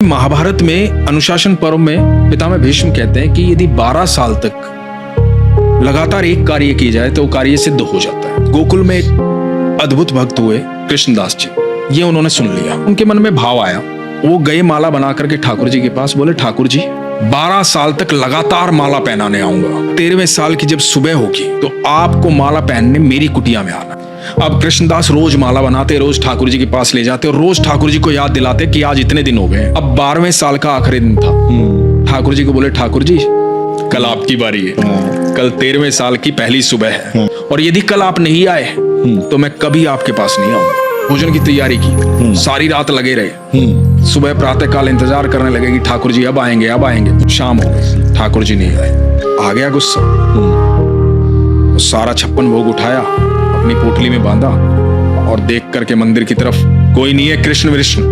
महाभारत में अनुशासन पर्व में पितामह भीष्म कहते हैं कि यदि 12 साल तक लगातार एक कार्य किया जाए तो वो कार्य सिद्ध हो जाता है। गोकुल में एक अद्भुत भक्त हुए कृष्णदास जी, ये उन्होंने सुन लिया, उनके मन में भाव आया, वो गए माला बना करके ठाकुर जी के पास, बोले ठाकुर जी 12 साल तक लगातार माला पहनाने आऊंगा, 13वें साल की जब सुबह होगी तो आपको माला पहनने मेरी कुटिया में आना। अब कृष्णदास रोज माला बनाते, रोज ठाकुर जी के पास ले जाते और रोज ठाकुर जी को याद दिलाते कि आज इतने दिन हो गए। अब 12वें साल का आखिरी दिन था। ठाकुर जी को बोले ठाकुर जी कल आपकी बारी है, कल 13वें साल की पहली सुबह है और यदि कल आप नहीं आए तो मैं कभी आपके पास नहीं आऊंगा। भोजन की तैयारी की, सारी रात लगे रहे। सुबह प्रातः काल इंतजार करने लगे कि ठाकुर जी अब आएंगे अब आएंगे। शाम हो गई, ठाकुर जी नहीं आए। आ गया गुस्सा, सारा 56 भोग उठाया, अपनी पोटली में बांधा और देख करके मंदिर की तरफ, कोई नहीं है कृष्ण विष्णु,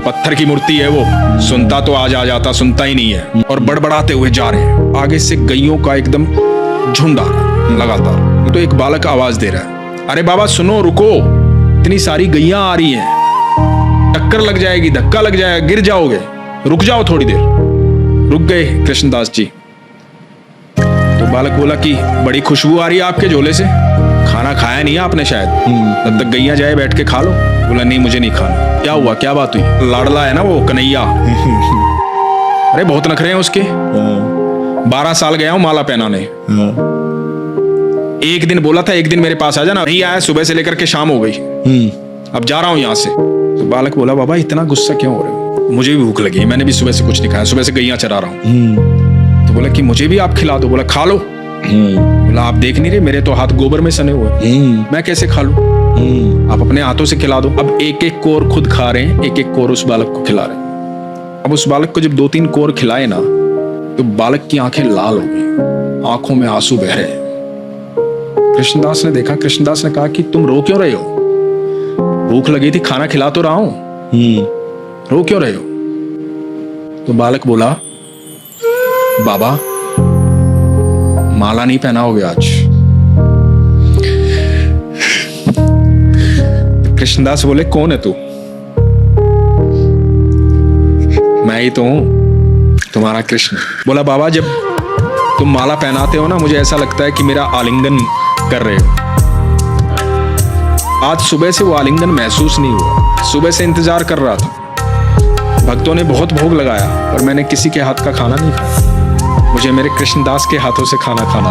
पत्थर की मूर्ति है वो, सुनता तो आज आ जाता, सुनता ही नहीं है। और बड़बड़ाते हुए जा रहे हैं। आगे से गैयों का एकदम झुंड आ रहा है लगातार। तो एक बालक आवाज दे रहा है, अरे बाबा सुनो, रुको, इतनी सारी गैया आ रही हैं, टक्कर लग जाएगी, धक्का लग जाएगा, गिर जाओगे, रुक जाओ थोड़ी देर। रुक गए कृष्णदास जी। तो बालक बोला कि बड़ी खुशबू आ रही है आपके झोले से, खाना खाया नहीं आपने शायद, तब तक गैया जाए बैठ के खा लो। बोला नहीं मुझे नहीं खाना। क्या हुआ, क्या बात हुई? लाडला है ना वो कन्हैया। अरे बहुत नखरे हैं उसके। 12 साल गया हूं माला पहनाने, एक दिन बोला था एक दिन मेरे पास आ जाना, नहीं आया, सुबह से लेकर के शाम हो गई, अब जा रहा हूं यहां से। तो बालक बोला बाबा इतना गुस्सा क्यों हो रहे हो? मुझे भी भूख लगी, मैंने भी सुबह से कुछ नहीं खाया, सुबह से गैया चरा रहा हूं। तो बोला कि मुझे भी आप खिला दो। बोला खा लो। बोला आप देख नहीं रहे मेरे तो हाथ गोबर में सने हुए, मैं कैसे खा लूं? आप अपने हाथों से खिला दो। अब एक एक कोर खुद खा रहे हैं, एक एक कोर उस बालक को खिला रहे हैं। अब उस बालक को जब 2-3 कोर खिलाए ना तो बालक की आंखें लाल हो गई, आंखों में आंसू बह रहे हैं। कृष्णदास ने देखा, कृष्णदास ने कहा कि तुम रो क्यों रहे हो? भूख लगी थी, खाना खिला तो रहा हूं, रो क्यों रहे हो? तो बालक बोला बाबा माला नहीं पहनाओगे आज। कृष्णदास बोले कौन है तू? मैं ही तो हूं, तुम्हारा कृष्ण। बोला बाबा जब तुम माला पहनाते हो ना मुझे ऐसा लगता है कि मेरा आलिंगन कर रहे हो। आज सुबह से वो आलिंगन महसूस नहीं हुआ, सुबह से इंतजार कर रहा था। भक्तों ने बहुत भोग लगाया पर मैंने किसी के हाथ का खाना नहीं खाया, मुझे मेरे कृष्णदास के हाथों से खाना खाना।